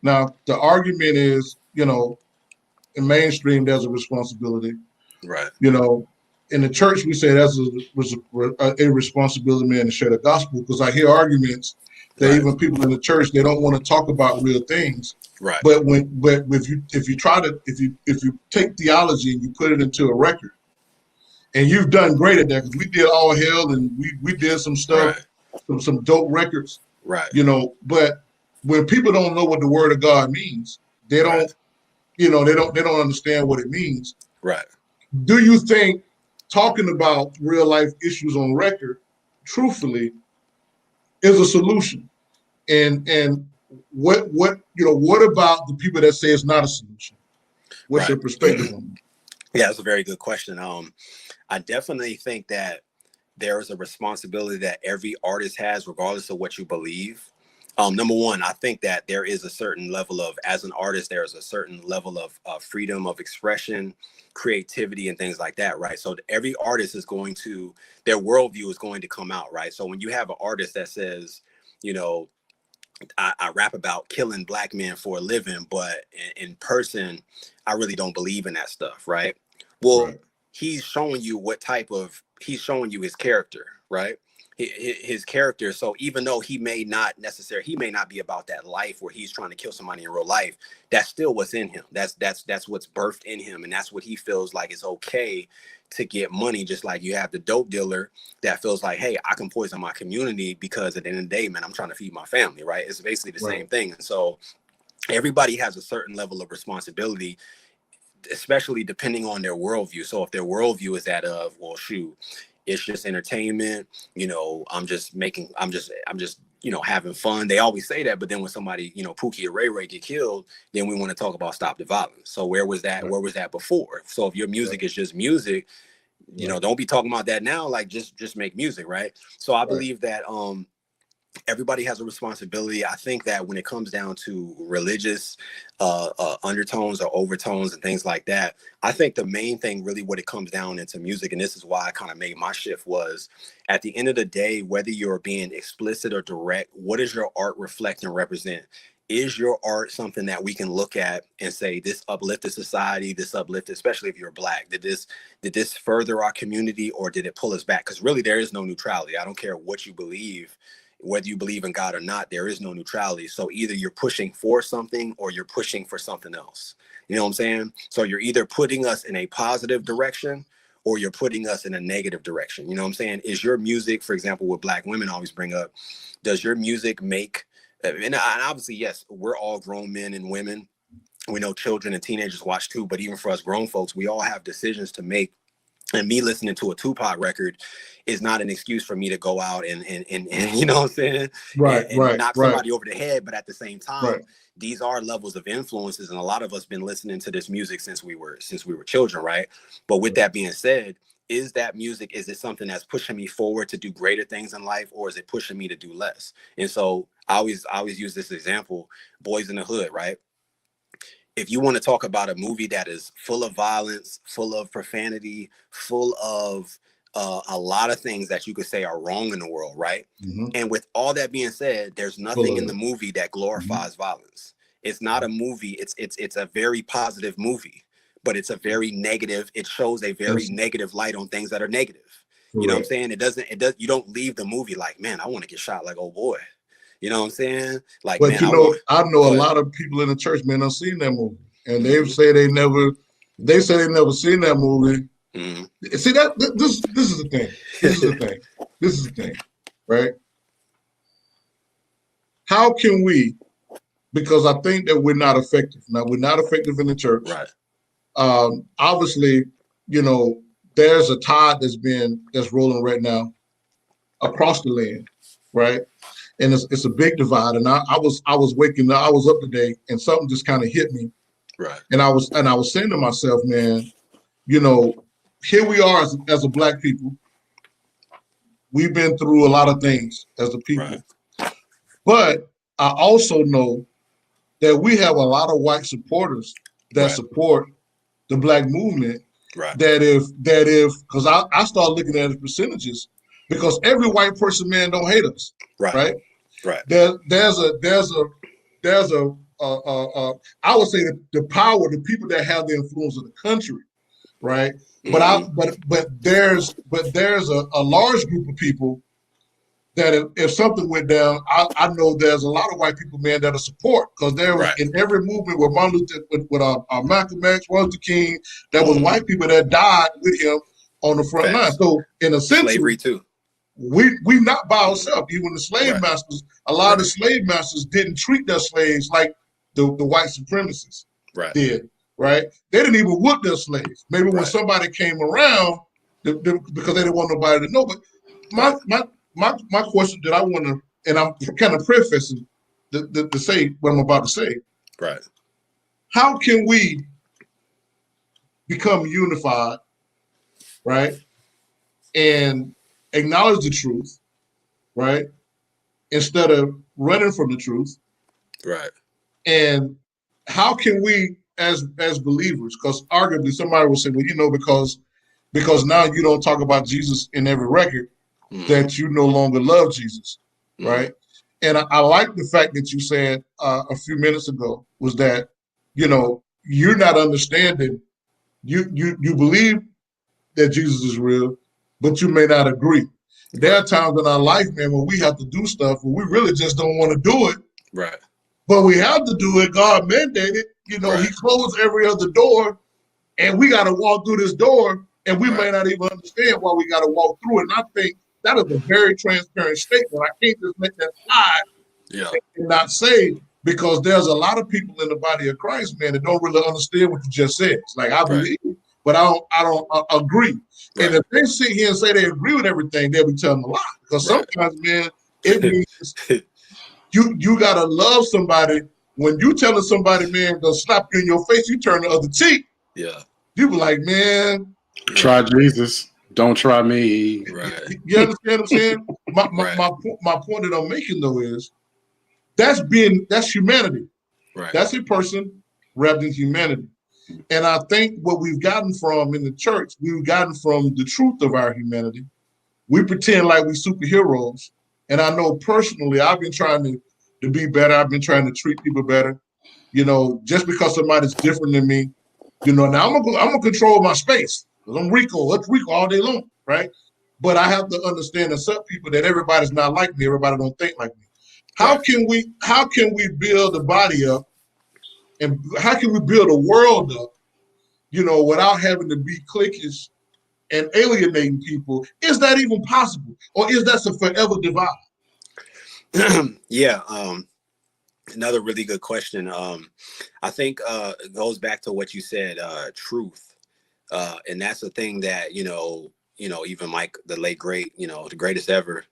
Now, the argument is, in mainstream, there's a responsibility. Right. In the church, we say that's a responsibility, man, to share the gospel. Because I hear arguments that even people in the church, they don't want to talk about real things. Right. But if you take theology and you put it into a record, and you've done great at that, because we did All Hell and we did some stuff, some dope records. Right. But when people don't know what the word of God means, they don't, they don't understand what it means. Right. Do you think talking about real life issues on record, truthfully, is a solution? And what about the people that say it's not a solution? What's your perspective on that? Yeah, that's a very good question. I definitely think that there is a responsibility that every artist has, regardless of what you believe. Number one, I think that there is a certain level of, as an artist, there is a certain level of freedom of expression, creativity, and things like that, right? So every artist is going to, their worldview is going to come out, right? So when you have an artist that says, I rap about killing black men for a living, but in person, I really don't believe in that stuff, right? Well, he's showing you he's showing you his character, right? His character. So even though he may not be about that life where he's trying to kill somebody in real life, that's still what's in him. That's what's birthed in him. And that's what he feels like is okay to get money. Just like you have the dope dealer that feels like, hey, I can poison my community because at the end of the day, man, I'm trying to feed my family, right? It's basically the same thing. And so everybody has a certain level of responsibility, especially depending on their worldview. So if their worldview is that of, well, shoot, it's just entertainment, I'm just having fun. They always say that, but then when somebody, Pookie or Ray Ray get killed, then we want to talk about stop the violence. So where was that? Where was that before? So if your music is just music, don't be talking about that now. Like just make music, right? So I believe that everybody has a responsibility. I think that when it comes down to religious undertones or overtones and things like that, I think the main thing really what it comes down into music, and this is why I kind of made my shift, was at the end of the day, whether you're being explicit or direct, what does your art reflect and represent? Is your art something that we can look at and say, this uplifted society, this uplifted, especially if you're Black, did this further our community or did it pull us back? Because really there is no neutrality. I don't care what you believe. Whether you believe in God or not, there is no neutrality. So either you're pushing for something or you're pushing for something else. You know what I'm saying? So you're either putting us in a positive direction or you're putting us in a negative direction. You know what I'm saying? Is your music, for example, what Black women always bring up, does your music make, and obviously, yes, we're all grown men and women. We know children and teenagers watch too, but even for us grown folks, we all have decisions to make. And me listening to a Tupac record is not an excuse for me to go out and you know what I'm saying? And knock somebody over the head. But at the same time, these are levels of influences. And a lot of us been listening to this music since we were children, right? But with that being said, is that music, is it something that's pushing me forward to do greater things in life, or is it pushing me to do less? And so I always use this example, Boys in the Hood, right? If you want to talk about a movie that is full of violence, full of profanity, full of a lot of things that you could say are wrong in the world, right? Mm-hmm. And with all that being said, there's nothing in the movie that glorifies violence. It's not a movie. It's a very positive movie, but it's a very negative. It shows a very negative light on things that are negative. You know what I'm saying? You don't leave the movie like, man, I want to get shot like old boy. You know what I'm saying? Like, but man, I know a lot of people in the church, man, have seen that movie, and they say they never seen that movie. Mm-hmm. See that this is the thing. This is the thing, right? How can we? Because I think that we're not effective. Now we're not effective in the church, right? Obviously, there's a tide that's rolling right now across the land, right? And it's a big divide. And I was waking up, I was up today, and something just kind of hit me. Right. And I was saying to myself, man, here we are as a Black people. We've been through a lot of things as a people. Right. But I also know that we have a lot of white supporters that support the Black movement. Right. That if because I start looking at the percentages, because every white person, man, don't hate us. Right. Right. There's a I would say the power, the people that have the influence of the country, right? But there's a large group of people that if something went down, I know there's a lot of white people, man, that'll support, because there was in every movement with Martin Luther, with Malcolm X, Martin Luther King, there was white people that died with him on the front line. So in a sense, slavery too. We not by ourselves. Even the slave masters, a lot of the slave masters didn't treat their slaves like the white supremacists did, right? They didn't even whoop their slaves. Maybe when somebody came around, because they didn't want nobody to know. But my question that I want to, and I'm kind of prefacing to say what I'm about to say. Right. How can we become unified, right, and acknowledge the truth, right, instead of running from the truth, right? And how can we, as believers, because arguably somebody will say, well, you know, because now you don't talk about Jesus in every record, that you no longer love Jesus, right? And I like the fact that you said a few minutes ago was that, you know, you're not understanding. You believe that Jesus is real, but you may not agree. There are times in our life, man, when we have to do stuff where we really just don't want to do it. Right. But we have to do it. God mandated. You know, He closed every other door, and we got to walk through this door, and we may not even understand why we got to walk through it. And I think that is a very transparent statement. I can't just let that slide and not say, because there's a lot of people in the body of Christ, man, that don't really understand what you just said. It's like, I believe, but I don't agree. And if they sit here and say they agree with everything, they'll be telling a lie. Because sometimes, man, it means you gotta love somebody. When you telling somebody, man, they'll slap you in your face, you turn the other cheek. Yeah. You be like, man, try Jesus, don't try me. Right. You understand what I'm saying? My point that I'm making though is that's humanity. Right. That's a person wrapped in humanity. And I think what we've gotten from in the church, we've gotten from the truth of our humanity. We pretend like we're superheroes. And I know personally, I've been trying to be better. I've been trying to treat people better. You know, just because somebody's different than me, you know, now I'm gonna control my space. I'm Rico. Let's Rico all day long, right? But I have to understand and accept people that everybody's not like me. Everybody don't think like me. How can we build the body up, and how can we build a world up, you know, without having to be cliquish and alienating people? Is that even possible, or is that a forever divide? Yeah, another really good question. I think it goes back to what you said, truth, and that's the thing that even Mike, the late great, the greatest ever,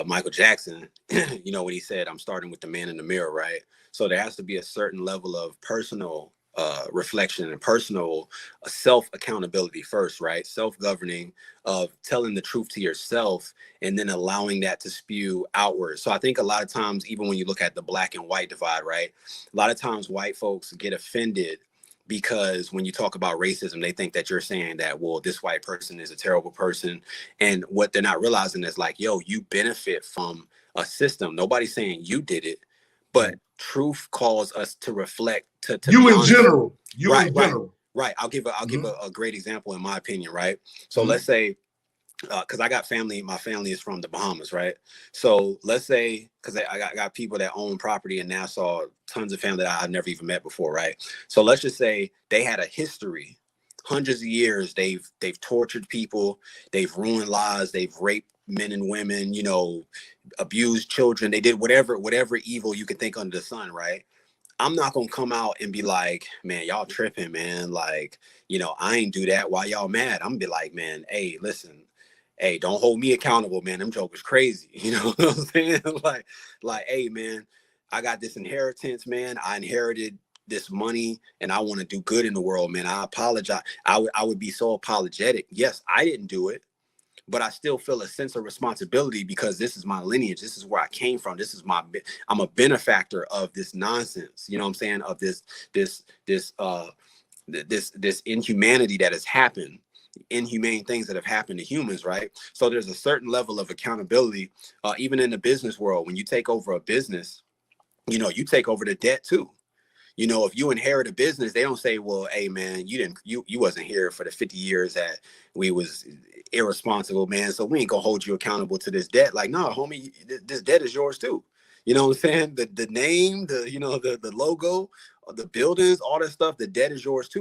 Michael Jackson, when he said, "I'm starting with the man in the mirror," right? So there has to be a certain level of personal reflection and personal self accountability first, right? Self-governing, of telling the truth to yourself, and then allowing that to spew outward. So I think a lot of times, even when you look at the black and white divide, right? A lot of times white folks get offended because when you talk about racism, they think that you're saying that, well, this white person is a terrible person. And what they're not realizing is like, yo, you benefit from a system. Nobody's saying you did it, but truth calls us to reflect, to you be in honest. general. Right. I'll give a great example in my opinion, right? So let's say, because I got family, my family is from the Bahamas, right? So let's say, because I got people that own property in Nassau, tons of family that I've never even met before, right? So let's just say they had a history, hundreds of years. They've tortured people, they've ruined lives, they've raped men and women, abused children. They did whatever evil you can think under the sun, right? I'm not gonna come out and be like, man, y'all tripping, man. Like, I ain't do that. Why y'all mad? I'm gonna be like, man, hey, listen, hey, don't hold me accountable, man. Them jokers crazy. You know what I'm saying? like, hey, man, I got this inheritance, man. I inherited this money and I want to do good in the world, man. I apologize. I would be so apologetic. Yes, I didn't do it, but I still feel a sense of responsibility because this is my lineage. This is where I came from. I'm a benefactor of this nonsense. You know what I'm saying? Of this inhumanity that has happened, inhumane things that have happened to humans, right? So there's a certain level of accountability, even in the business world. When you take over a business, you take over the debt too. You know, if you inherit a business, they don't say, well, hey man, you wasn't here for the 50 years that we was irresponsible, man. So we ain't gonna hold you accountable to this debt. Like, no, homie, this debt is yours too. You know what I'm saying? The name, the logo, the buildings, all that stuff, the debt is yours too.